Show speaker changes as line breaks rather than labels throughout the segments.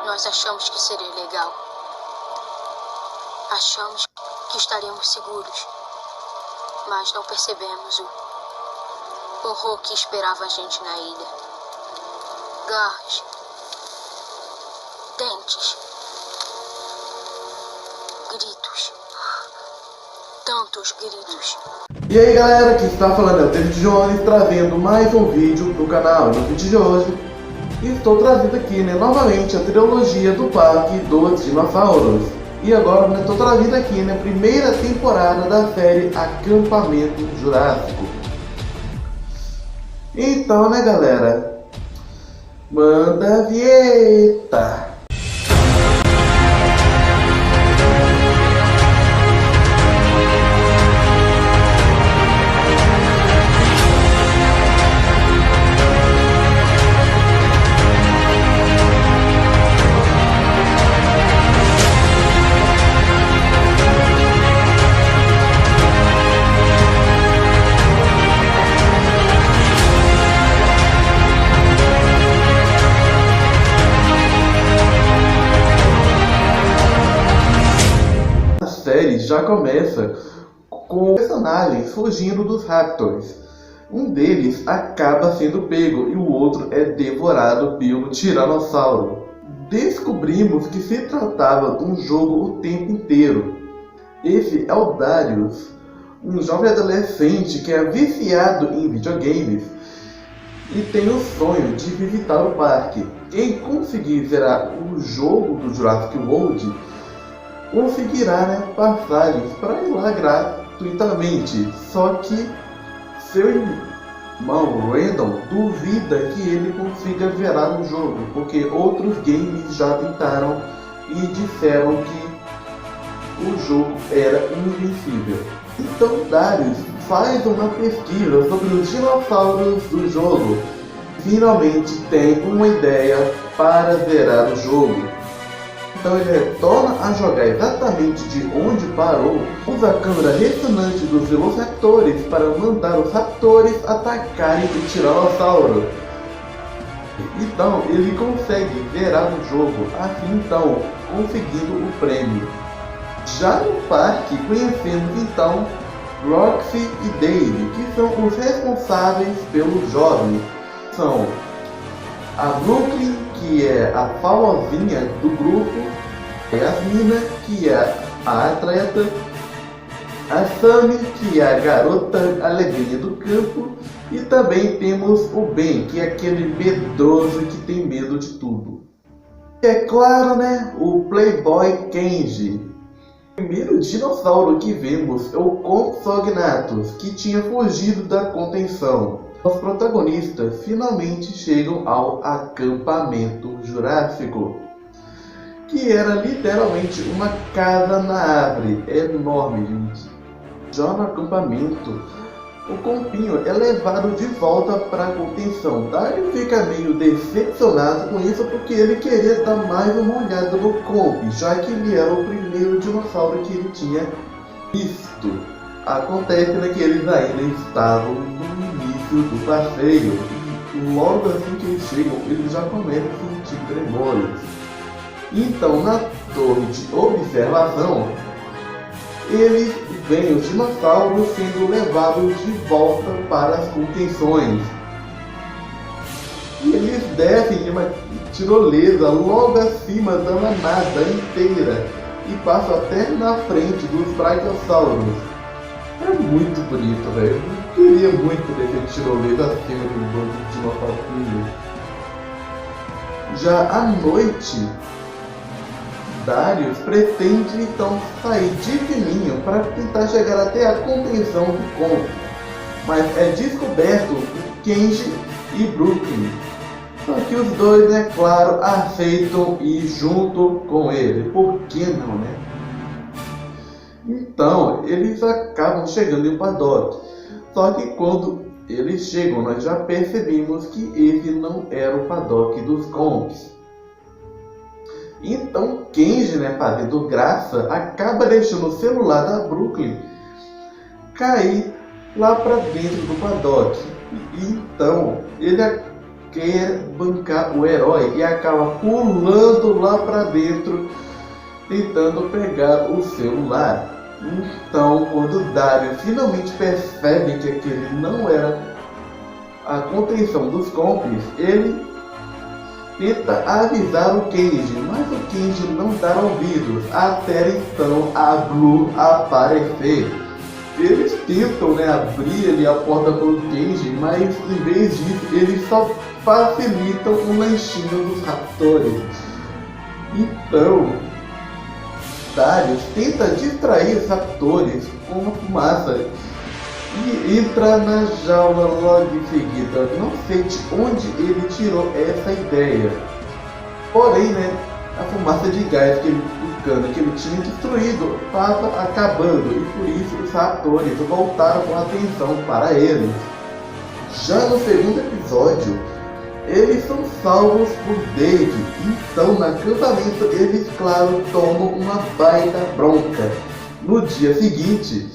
Nós achamos que seria legal. Achamos que estaríamos seguros. Mas não percebemos o horror que esperava a gente na ilha. Garras. Dentes. Gritos. Tantos gritos.
E aí galera, aqui está falando é o David Jones, trazendo mais um vídeo pro canal. No vídeo de hoje, estou trazendo aqui, novamente a trilogia do Parque dos Dinossauros. E agora, estou trazendo aqui, a primeira temporada da série Acampamento Jurássico. Então, galera, manda a vinheta. A série já começa com personagens fugindo dos Raptors. Um deles acaba sendo pego e o outro é devorado pelo Tiranossauro. Descobrimos que se tratava de um jogo o tempo inteiro. Esse é o Darius, um jovem adolescente que é viciado em videogames e tem o sonho de visitar o parque. Quem conseguir zerar o jogo do Jurassic World conseguirá passagens para ir lá gratuitamente. Só que seu irmão Randall duvida que ele consiga zerar o jogo, porque outros games já tentaram e disseram que o jogo era invencível. Então Darius faz uma pesquisa sobre os dinossauros do jogo. Finalmente tem uma ideia para zerar o jogo. Então ele retorna a jogar exatamente de onde parou, usa a câmera ressonante dos velociraptores para mandar os raptores atacarem o tiranossauro. Então ele consegue zerar o jogo, assim então conseguindo o prêmio. Já no parque conhecemos então Roxy e Dave, que são os responsáveis pelos jovens. São a Brooklyn, que é a famosinha do grupo, a Yasmina, que é a atleta, a Sammy, que é a garota alegria do campo, e também temos o Ben, que é aquele medroso que tem medo de tudo. E é claro, o Playboy Kenji. O primeiro dinossauro que vemos é o Compsognathus, que tinha fugido da contenção. Os protagonistas finalmente chegam ao acampamento jurássico, que era literalmente uma casa na árvore. É enorme, gente. Já no acampamento, o Compinho é levado de volta para a contenção. Dario fica meio decepcionado com isso, porque ele queria dar mais uma olhada no Comp, já que ele era o primeiro dinossauro que ele tinha visto. Acontece que eles ainda estavam no início do passeio, e logo assim que eles chegam, eles já começam a sentir tremores. Então, na torre de observação, eles veem os dinossauros sendo levados de volta para as contenções. E eles descem uma tirolesa logo acima da manada inteira e passam até na frente dos brachiosauros. É muito bonito, velho. Eu queria muito ver tirolesa acima de um bando de dinossauros. Já à noite, Darius pretende então sair de fininho para tentar chegar até a contenção do Comp, mas é descoberto por Kenji e Brooklyn. Só que os dois, claro, aceitam ir junto com ele. Por que não, Então, eles acabam chegando em paddock. Só que quando eles chegam, nós já percebemos que esse não era o paddock dos Comps. Então Kenji, fazendo graça, acaba deixando o celular da Brooklyn cair lá para dentro do paddock. E então ele quer bancar o herói e acaba pulando lá para dentro, tentando pegar o celular. Então, quando Darius finalmente percebe que aquele não era a contenção dos compis, ele tenta avisar o Kenji, mas o Kenji não dá ouvidos, até então a Blue aparecer. Eles tentam, abrir ali a porta para o Kenji, mas em vez disso eles só facilitam o lanchinho dos raptores. Então Darius tenta distrair os raptores com uma fumaça e entra na jaula logo em seguida. Não sei de onde ele tirou essa ideia. Porém, a fumaça de gás que ele tinha destruído estava acabando, e por isso os raptores voltaram com a atenção para eles. Já no segundo episódio, eles são salvos por Dave. Então, no acampamento, eles, claro, tomam uma baita bronca. No dia seguinte,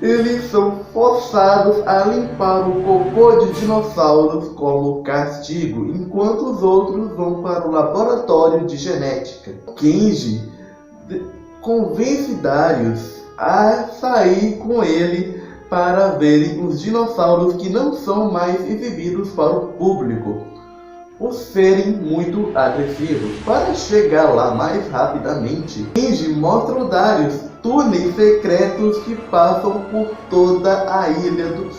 eles são forçados a limpar o cocô de dinossauros como castigo, enquanto os outros vão para o laboratório de genética. Kenji convence Darius a sair com ele para verem os dinossauros que não são mais exibidos para o público, por serem muito agressivos. Para chegar lá mais rapidamente, Kenji mostra ao Darius túneis secretos que passam por toda a ilha do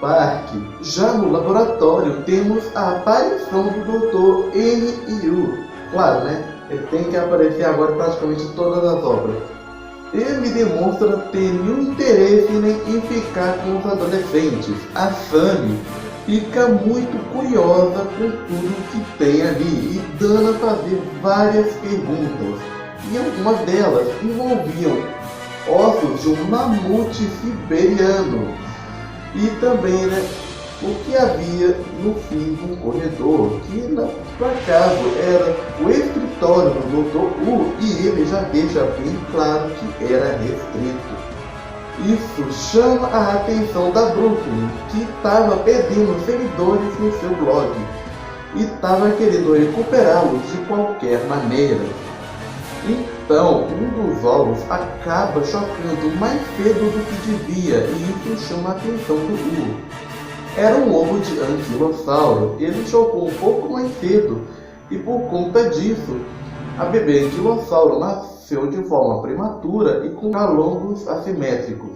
parque. Já no laboratório temos a aparição do Dr. N.I.U. Claro, ele tem que aparecer agora em praticamente todas as obras. Ele demonstra ter nenhum interesse em ficar com os adolescentes. A Sammy fica muito curiosa com tudo que tem ali e dando a fazer várias perguntas. E algumas delas envolviam ossos de um mamute siberiano e também o que havia no fim do corredor, que por acaso era o escritório do Dr. Wu, e ele já deixa bem claro que era restrito. Isso chama a atenção da Brooklyn, que estava perdendo seguidores no seu blog e estava querendo recuperá-los de qualquer maneira. Então, um dos ovos acaba chocando mais cedo do que devia, e isso chama a atenção do Wu. Era um ovo de anquilossauro. Ele chocou um pouco mais cedo, e por conta disso, a bebê anquilossauro nasceu de forma prematura e com calongos assimétricos.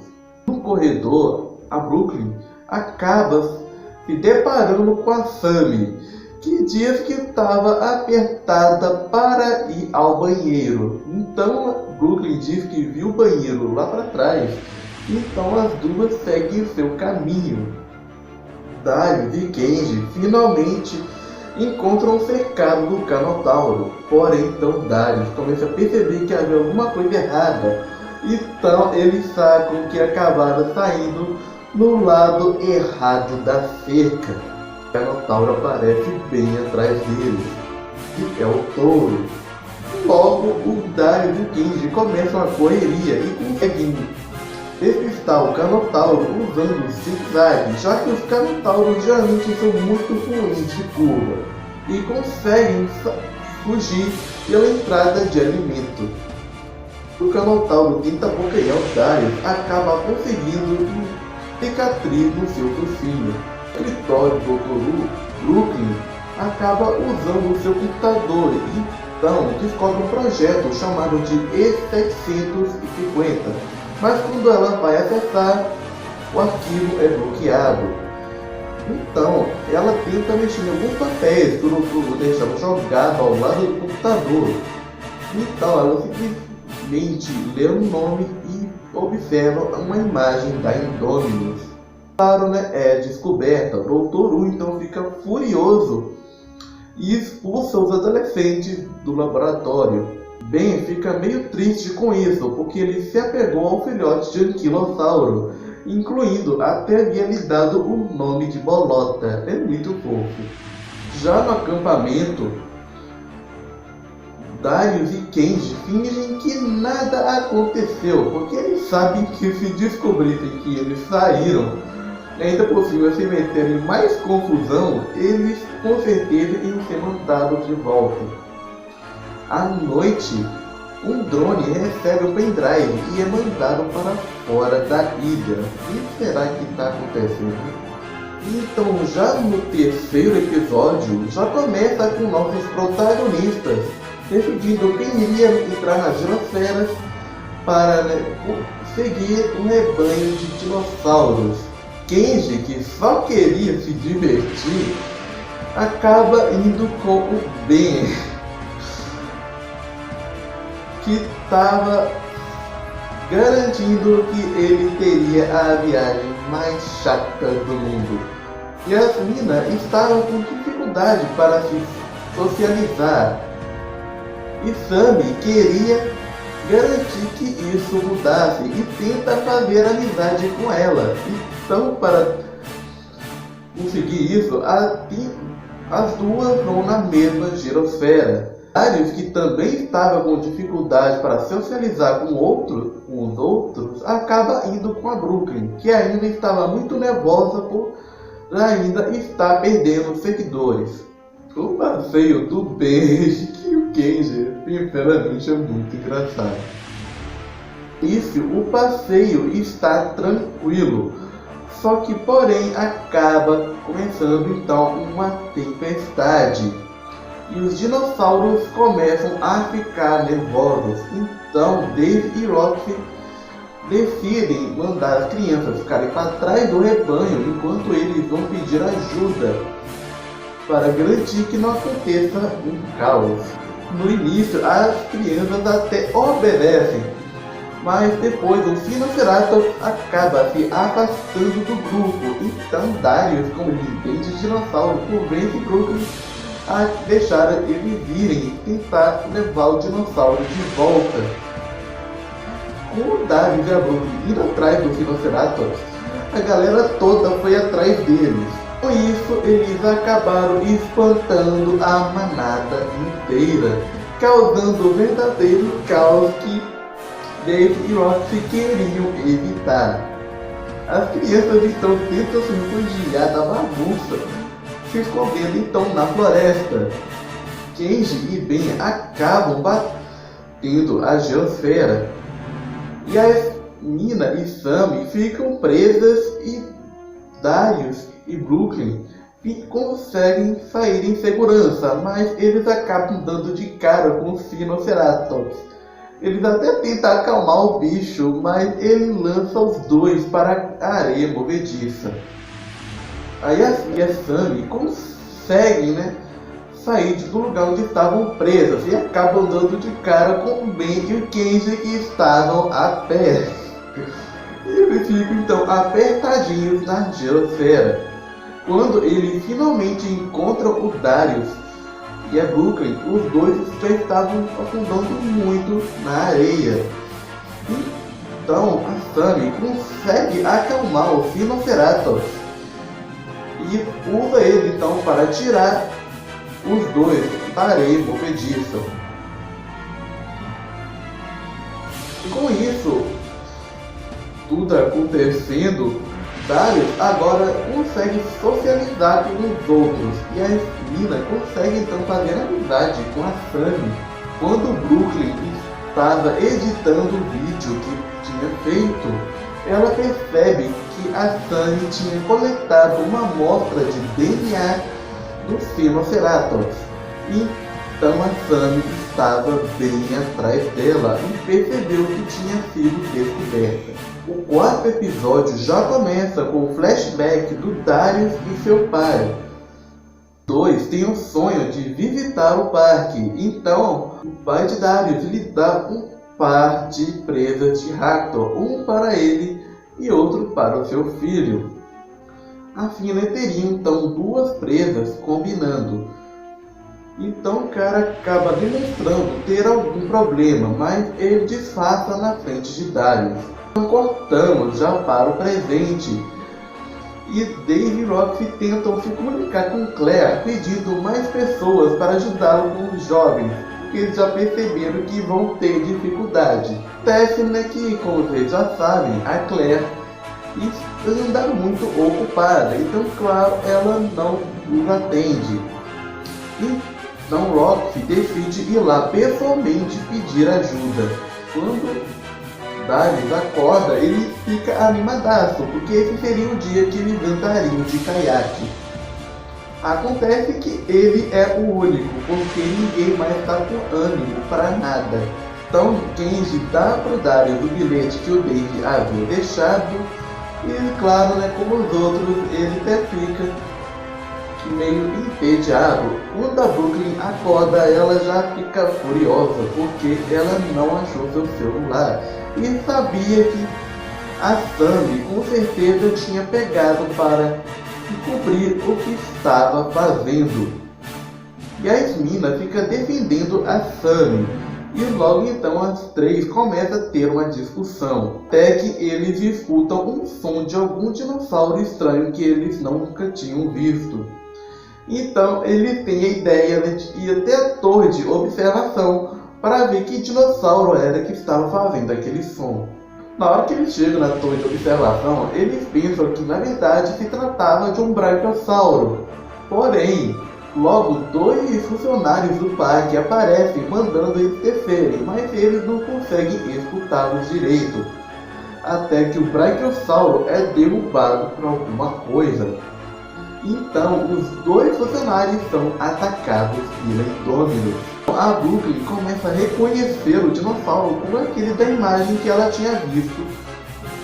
No corredor, a Brooklyn acaba se deparando com a Sammy, que diz que estava apertada para ir ao banheiro. Então a Brooklyn diz que viu o banheiro lá para trás. Então as duas seguem seu caminho. Darius e Kenji finalmente encontram o cercado do Carnotauro. Porém, então Darius começa a perceber que havia alguma coisa errada. Então eles sacam que acabaram saindo no lado errado da cerca. O Carnotauro aparece bem atrás deles, que é o touro. Logo, o Darius e o Kenji começam a correria e conseguem despistar o Carnotauro usando o zigue-zague, já que os Carnotauros geralmente são muito ruins de curva e conseguem fugir pela entrada de alimento. O Carnotauro tenta abocanhar o Darius, acaba conseguindo cicatriz no seu focinho. O escritório do Dr. Brooklyn acaba usando o seu computador e então descobre um projeto chamado de E750, mas quando ela vai acessar, o arquivo é bloqueado. Então ela tenta mexer em alguns papéis que o Dr. deixava jogado ao lado do computador. Então ela simplesmente lê o nome e observa uma imagem da Indominus. Claro, é descoberta. O Dr. Wu então fica furioso e expulsa os adolescentes do laboratório. Ben fica meio triste com isso, porque ele se apegou ao filhote de anquilossauro, incluindo até havia lhe dado o nome de Bolota. É muito fofo. Já no acampamento, Darius e Kenji fingem que nada aconteceu, porque eles sabem que se descobrissem que eles saíram, ainda por cima se meterem em mais confusão, eles com certeza iam ser mandados de volta. À noite, um drone recebe o pendrive e é mandado para fora da ilha. O que será que está acontecendo? Então, já no terceiro episódio, já começa com nossos protagonistas decidindo quem iria entrar nas girosferas para seguir um rebanho de dinossauros. Kenji, que só queria se divertir, acaba indo com o Ben, que estava garantindo que ele teria a viagem mais chata do mundo. E as meninas estavam com dificuldade para se socializar. E Sammy queria garantir que isso mudasse e tenta fazer amizade com ela. Então, para conseguir isso, as duas vão na mesma girosfera. Darius, que também estava com dificuldade para socializar com os outros, acaba indo com a Brooklyn, que ainda estava muito nervosa por ainda estar perdendo seguidores. O passeio do beijo que o Kenji, sinceramente, é muito engraçado. Isso, o passeio está tranquilo, só que porém acaba começando então uma tempestade. E os dinossauros começam a ficar nervosos. Então Dave e Roxy decidem mandar as crianças ficarem para trás do rebanho enquanto eles vão pedir ajuda para garantir que não aconteça um caos. No início as crianças até obedecem, mas depois o Sinocerator acaba se afastando do grupo. Então Darius, como ele entende de dinossauro, convence Brooklyn a deixar eles virem e tentar levar o dinossauro de volta. Com o Darius e a Brooklyn indo atrás do Sinocerator, a galera toda foi atrás deles. Com isso, eles acabaram espantando a manada inteira, causando o verdadeiro caos que Dave e Roxy queriam evitar. As crianças estão tentando se refugiar da bagunça, se escondendo então na floresta. Kenji e Ben acabam batendo a geosfera e as Mina e Sammy ficam presas e Darius e Brooklyn conseguem sair em segurança, mas eles acabam dando de cara com o Sinocerator. Eles até tentam acalmar o bicho, mas ele lança os dois para a areia movediça. Aí a Sammy conseguem sair do lugar onde estavam presas e acabam dando de cara com o Ben e o Kenji, que estavam a pé. E eles ficam então apertadinhos na geosfera. Quando eles finalmente encontram o Darius e a Brooklyn, os dois já estavam afundando muito na areia. Então a Sammy consegue acalmar o Sinocerator e usa ele então para tirar os dois da areia movediça. Com isso tudo acontecendo, Darius agora consegue socializar com os outros e a Mina consegue então fazer amizade com a Sammy. Quando Brooklyn estava editando o vídeo que tinha feito, ela percebe que a Sammy tinha coletado uma amostra de DNA do Sinocerator. Então a Sammy estava bem atrás dela e percebeu que tinha sido descoberta. O quarto episódio já começa com o flashback do Darius e seu pai. Os dois têm o sonho de visitar o parque, então o pai de Darius lhe dá um par de presas de Raptor, um para ele e outro para o seu filho. Assim eles teriam então duas presas combinando. Então o cara acaba demonstrando ter algum problema, mas ele disfarça na frente de Darius. Então cortamos já para o presente e Dave e Roxy tentam se comunicar com Claire pedindo mais pessoas para ajudá-lo com os jovens, porque eles já perceberam que vão ter dificuldade. Acontece que, como vocês já sabem, a Claire anda muito ocupada, então claro, ela não os atende. Então Roxy decide ir lá pessoalmente pedir ajuda. Quando Darius acorda, ele fica animadaço, porque esse seria o dia que eles andariam de caiaque. Acontece que ele é o único, porque ninguém mais está com ânimo para nada. Então Kenji dá pro Darius o bilhete que o Dave havia deixado, e claro, né, como os outros, ele até fica meio entediado. Quando a Brooklyn acorda, ela já fica furiosa, porque ela não achou seu celular, e sabia que a Sammy com certeza tinha pegado para descobrir o que estava fazendo. E a Yasmina fica defendendo a Sammy, e logo então as três começam a ter uma discussão, até que eles escutam um som de algum dinossauro estranho que eles nunca tinham visto. Então eles têm a ideia de ir até a torre de observação para ver que dinossauro era que estava fazendo aquele som. Na hora que eles chegam na torre de observação, eles pensam que na verdade se tratava de um brachiosauro. Porém, logo dois funcionários do parque aparecem mandando eles descerem, mas eles não conseguem escutá-los direito. Até que o brachiosauro é derrubado por alguma coisa. Então, os dois funcionários são atacados pela Indominus. A Brooklyn começa a reconhecer o dinossauro como aquele da imagem que ela tinha visto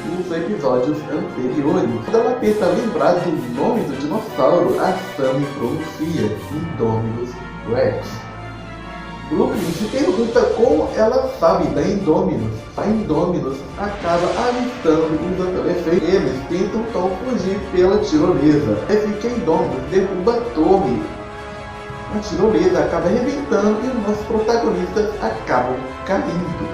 nos episódios anteriores. Quando ela tenta lembrar do nome do dinossauro, a Sammy pronuncia Indominus Rex. Brooklyn se pergunta como ela sabe da Indominus. A Indominus acaba avistando os adolescentes. Eles tentam então fugir pela tirolesa. É que a Indominus derruba a torre. A tirolesa acaba arrebentando e os nossos protagonistas acabam caindo.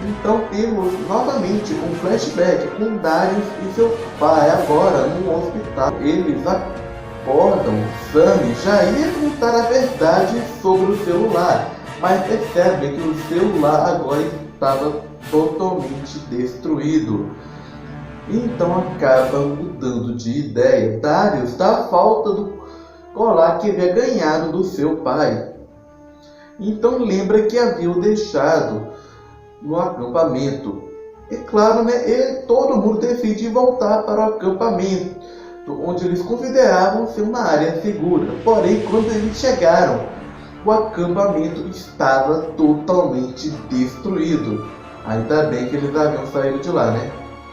Então temos novamente um flashback com Darius e seu pai agora no hospital. Eles acordam, Sammy já ia contar a verdade sobre o celular, mas percebem que o celular agora estava totalmente destruído. Então acabam mudando de ideia. Darius dá falta do colar que havia ganhado do seu pai. Então lembra que havia o deixado no acampamento. É claro, né? Todo mundo decide voltar para o acampamento, onde eles consideravam ser uma área segura. Porém, quando eles chegaram, o acampamento estava totalmente destruído. Ainda bem que eles haviam saído de lá, né?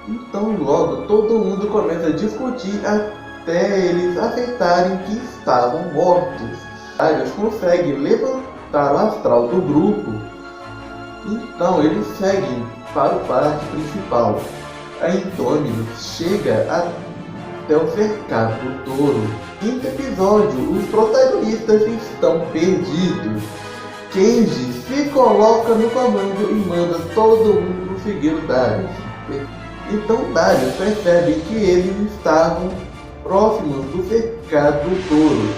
Então logo todo mundo começa a discutir até eles aceitarem que estavam mortos. Eles conseguem levantar o astral do grupo. Então eles seguem para o parque principal. A Indominus chega até o cercado do touro. Quinto episódio, os protagonistas estão perdidos. Kenji se coloca no comando e manda todo mundo seguir o Darius. Então Darius percebe que eles estavam próximos do cercado do touro.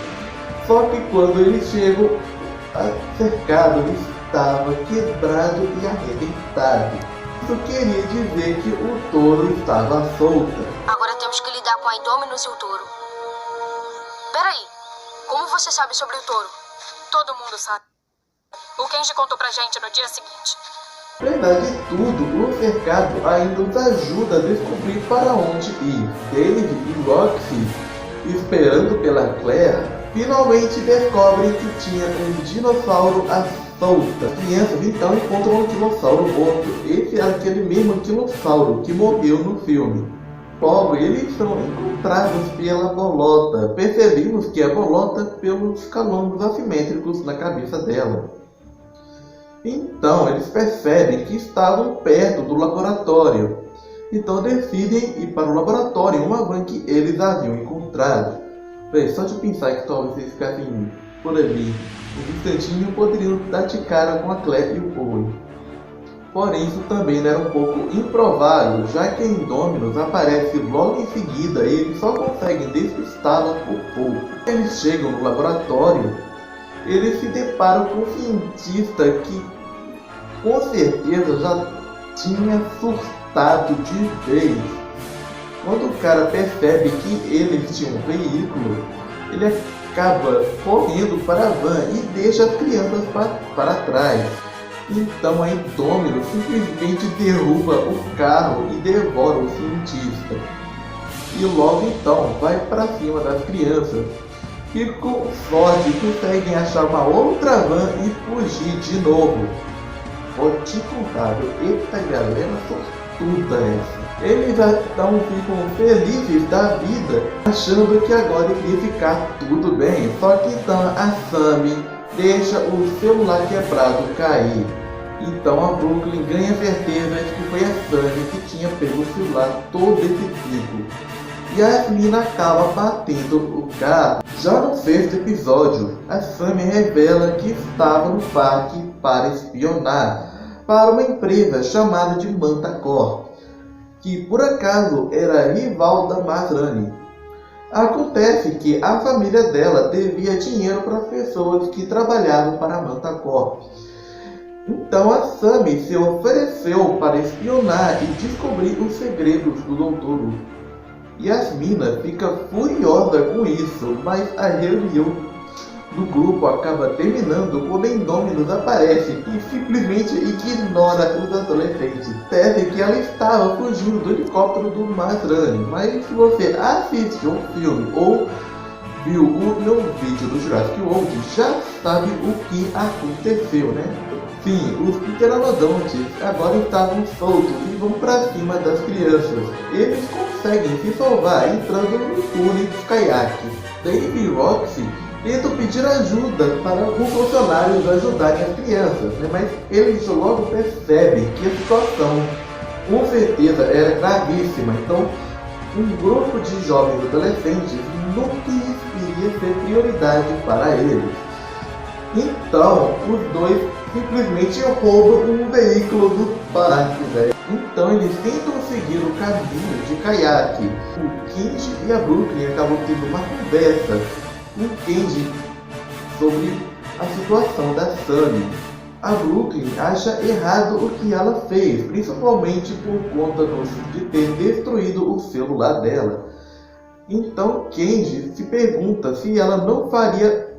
Só que quando eles chegam, o cercado estava quebrado e arrebentado. Isso queria dizer que o touro estava solto.
Agora temos que lidar com a Indominus e o touro. Peraí, como você sabe sobre o touro? Todo mundo sabe. O Kenji contou pra gente no dia seguinte.
Apesar de tudo, o cercado ainda os ajuda a descobrir para onde ir. Dave e Roxy, esperando pela Claire, finalmente descobrem que tinha um dinossauro à solta. As crianças então encontram um dinossauro morto. Esse é aquele mesmo dinossauro que morreu no filme. Logo, eles são encontrados pela bolota. Percebemos que a bolota pelos calombos assimétricos na cabeça dela. Então eles percebem que estavam perto do laboratório. Então decidem ir para o laboratório em uma van que eles haviam encontrado. Só de pensar que talvez eles ficassem por ali um instantinho, poderiam dar de cara com a Claire e o Owen. Porém isso também era um pouco improvável, já que a Indominus aparece logo em seguida e eles só conseguem despistá-la por pouco. Eles chegam no laboratório, eles se deparam com um cientista que com certeza já tinha surtado de vez. Quando o cara percebe que eles tinham um veículo, ele acaba correndo para a van e deixa as crianças para trás. Então a Indômino simplesmente derruba o carro e devora o cientista. E logo então vai para cima das crianças, que com sorte conseguem achar uma outra van e fugir de novo. Vou te contar, viu? Eita galera sortuda essa. Eles então ficam felizes da vida, achando que agora iria ficar tudo bem. Só que então a Sammy deixa o celular quebrado cair. Então a Brooklyn ganha certeza de que foi a Sammy que tinha pego o celular todo esse tempo. E a Yasmina acaba batendo o carro. Já no sexto episódio, a Sammy revela que estava no parque para espionar para uma empresa chamada de Manta Corp, que por acaso era rival da Masrani. Acontece que a família dela devia dinheiro para pessoas que trabalhavam para a Manta Corp. Então a Sammy se ofereceu para espionar e descobrir os segredos do Dr. Yasmina fica furiosa com isso, mas a reunião do grupo acaba terminando quando Indôminus aparece e simplesmente ignora os adolescentes. Parece que ela estava fugindo do helicóptero do Masrani, mas se você assistiu o filme ou viu o meu vídeo do Jurassic World, já sabe o que aconteceu, né? Sim, os pteranodontes agora estavam soltos e vão para cima das crianças. Eles conseguem se salvar entrando no túnel dos caiaques. Dave e Roxy tentam pedir ajuda para os funcionários ajudarem as crianças, né? Mas eles logo percebem que a situação com certeza era gravíssima. Então, um grupo de jovens adolescentes nunca iria ser prioridade para eles. Então, os dois simplesmente roubam um veículo do parque, velho. Então eles tentam seguir o caminho de caiaque. O Kenji e a Brooklyn acabam tendo uma conversa com o Kenji sobre a situação da Sammy. A Brooklyn acha errado o que ela fez, principalmente por conta de ter destruído o celular dela. Então Kenji se pergunta se ela não faria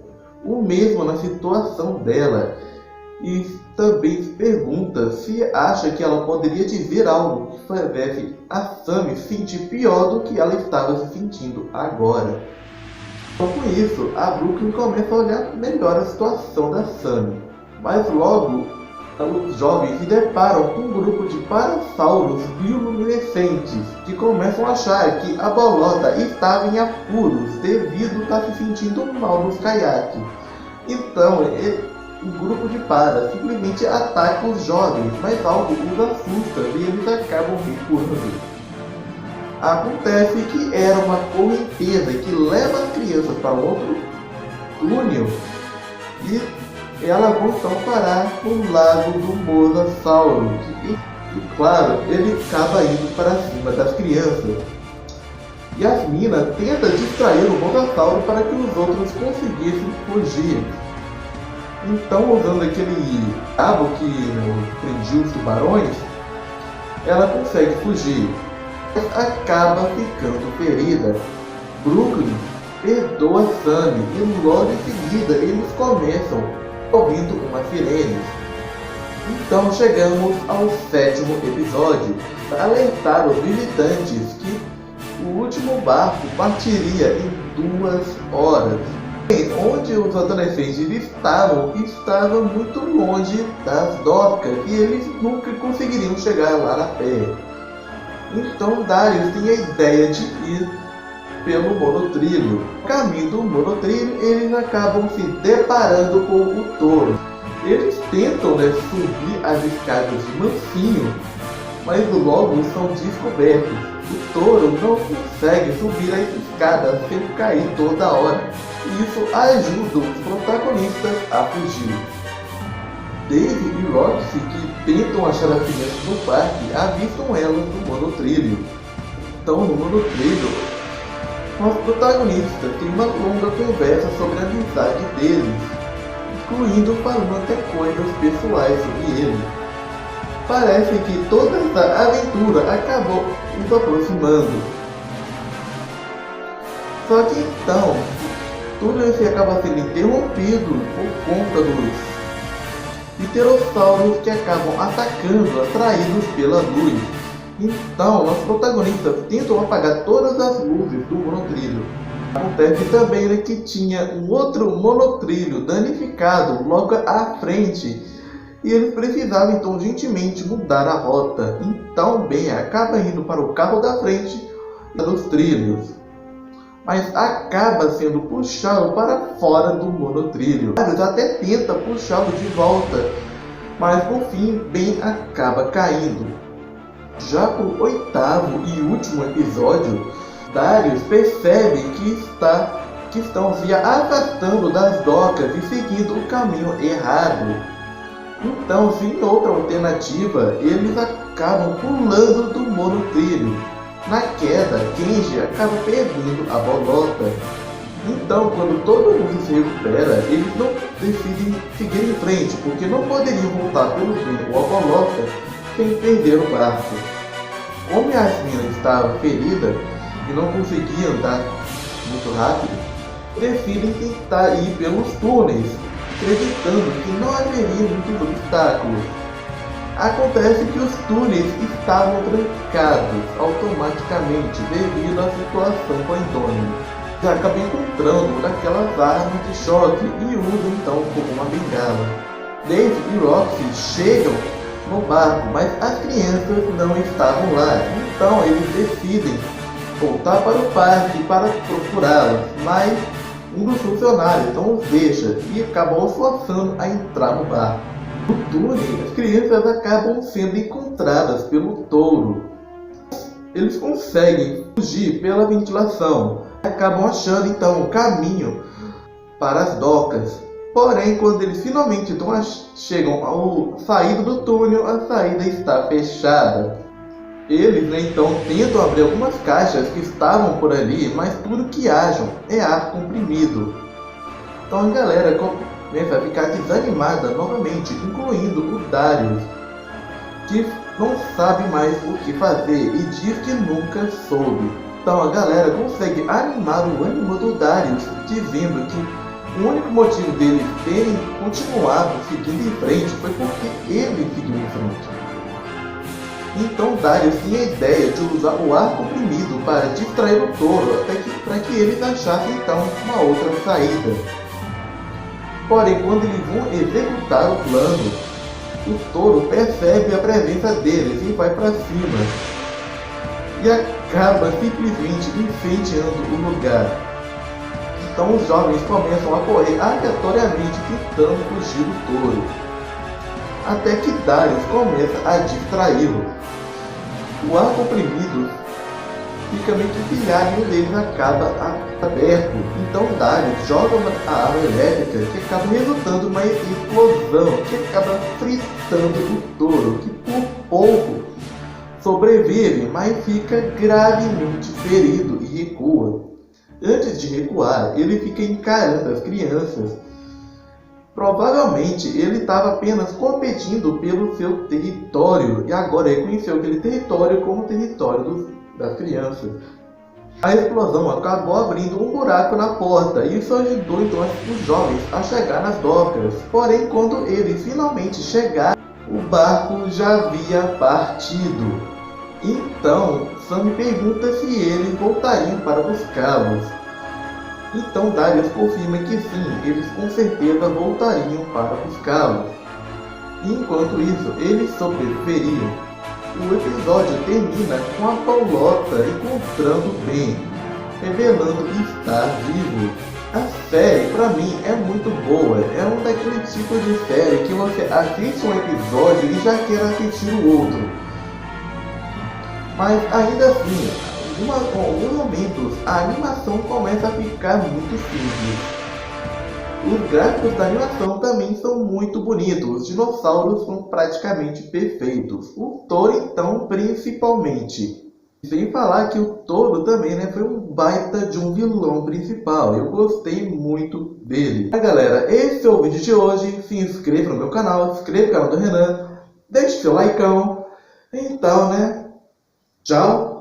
o mesmo na situação dela. E também se pergunta se acha que ela poderia dizer algo que fizesse a Sammy se sentir pior do que ela estava se sentindo agora. Então com isso, a Brooklyn começa a olhar melhor a situação da Sammy. Mas logo, os jovens se deparam com um grupo de parassauros bioluminescentes que começam a achar que a bolota estava em apuros devido a estar se sentindo mal nos caiaques. Então, o grupo de para simplesmente ataca os jovens, mas algo os assusta e eles acabam recuando. Acontece que era uma correnteza que leva as crianças para um outro túnel e elas vão então parar no lago do Mosasauro. E claro, ele acaba indo para cima das crianças. Yasmina tenta distrair o Mosasauro para que os outros conseguissem fugir. Então, usando aquele cabo que prendia os tubarões, ela consegue fugir, mas acaba ficando ferida. Brooklyn perdoa Sammy e logo em seguida eles começam ouvindo uma sirene. Então chegamos ao sétimo episódio para alertar os visitantes que o último barco partiria em 2 horas. Onde os adolescentes estava muito longe das docas e eles nunca conseguiriam chegar lá a pé. Então Darius tem a ideia de ir pelo monotrilho. No caminho do monotrilho, eles acabam se deparando com o touro. Eles tentam subir as escadas de mansinho, mas logo são descobertos. O touro não consegue subir as escadas sem cair toda hora. Isso ajuda os protagonistas a fugir. Dave e Roxy, que tentam achar as crianças no parque, avistam elas no monotrilho. Então, no monotrilho, os protagonistas têm uma longa conversa sobre a amizade deles, incluindo falando até coisas pessoais sobre ele. Parece que toda essa aventura acabou nos aproximando. Só que então, tudo isso acaba sendo interrompido por conta dos pterossauros que acabam atacando, atraídos pela luz. Então, nossos protagonistas tentam apagar todas as luzes do monotrilho. Acontece também, né, que tinha um outro monotrilho danificado logo à frente e eles precisavam então urgentemente mudar a rota. Então, Ben acaba indo para o carro da frente dos trilhos, mas acaba sendo puxado para fora do monotrilho. Eles até tenta puxá-lo de volta, mas no fim Ben acaba caindo. Já para o oitavo e último episódio, Darius percebe que estão se afastando das docas e seguindo o caminho errado. Então, sem outra alternativa, eles acabam pulando do monotrilho. Na queda, Kenji acaba perdendo a bolota. Então, quando todo mundo se recupera, eles não decidem seguir em frente, porque não poderiam voltar pelo meio ou a bolota sem perder o barco. Como Yasmina estava ferida e não conseguia andar muito rápido, decidem tentar ir pelos túneis, acreditando que não haveria muitos obstáculos. Acontece que os túneis estavam trancados automaticamente devido à situação com a Indônia. Já acaba encontrando daquelas armas de choque e usam então como uma bengala. Dave e Roxy chegam no barco, mas as crianças não estavam lá. Então eles decidem voltar para o parque para procurá-las, mas um dos funcionários não os deixa e acabam os forçando a entrar no barco. No túnel, as crianças acabam sendo encontradas pelo touro. Eles conseguem fugir pela ventilação, acabam achando então o caminho para as docas. Porém, quando eles finalmente chegam ao saída do túnel, a saída está fechada. Eles então tentam abrir algumas caixas que estavam por ali, mas tudo que acham é ar comprimido. Então a galera começa a ficar desanimada novamente, incluindo o Darius, que não sabe mais o que fazer e diz que nunca soube. Então a galera consegue animar o ânimo do Darius, dizendo que o único motivo deles terem continuado seguindo em frente foi porque ele seguiu em frente. Então Darius tinha a ideia de usar o ar comprimido para distrair o touro para que eles achassem então uma outra saída. Porém, quando eles vão executar o plano, o touro percebe a presença deles e vai para cima e acaba simplesmente incendiando o lugar. Então os jovens começam a correr aleatoriamente tentando fugir do touro, até que Darius começa a distraí-lo. O ar comprimido fica meio que pilhado e um deles acaba aberto. Então Darius joga a arma elétrica que acaba resultando numa explosão que acaba fritando o touro, que por pouco sobrevive, mas fica gravemente ferido e recua. Antes de recuar, ele fica encarando as crianças. Provavelmente ele estava apenas competindo pelo seu território e agora reconheceu aquele território como território das crianças. A explosão acabou abrindo um buraco na porta e isso ajudou então os jovens a chegar nas docas. Porém, quando eles finalmente chegaram, o barco já havia partido. Então, Sam pergunta se eles voltariam para buscá-los. Então Darius confirma que sim, eles com certeza voltariam para buscá-los. Enquanto isso, eles sobreviveriam. O episódio termina com a Paulota encontrando Ben, revelando estar vivo. A série, pra mim, é muito boa. É um daquele tipo de série que você assiste um episódio e já quer assistir o outro. Mas ainda assim, em alguns momentos, a animação começa a ficar muito simples. Os gráficos da animação também são muito bonitos, os dinossauros são praticamente perfeitos. O touro então, principalmente. Sem falar que o touro também, né, foi um baita de um vilão principal, eu gostei muito dele. Galera, esse é o vídeo de hoje, se inscreva no meu canal, se inscreva no canal do Renan, deixe seu likeão. Então, né, tchau!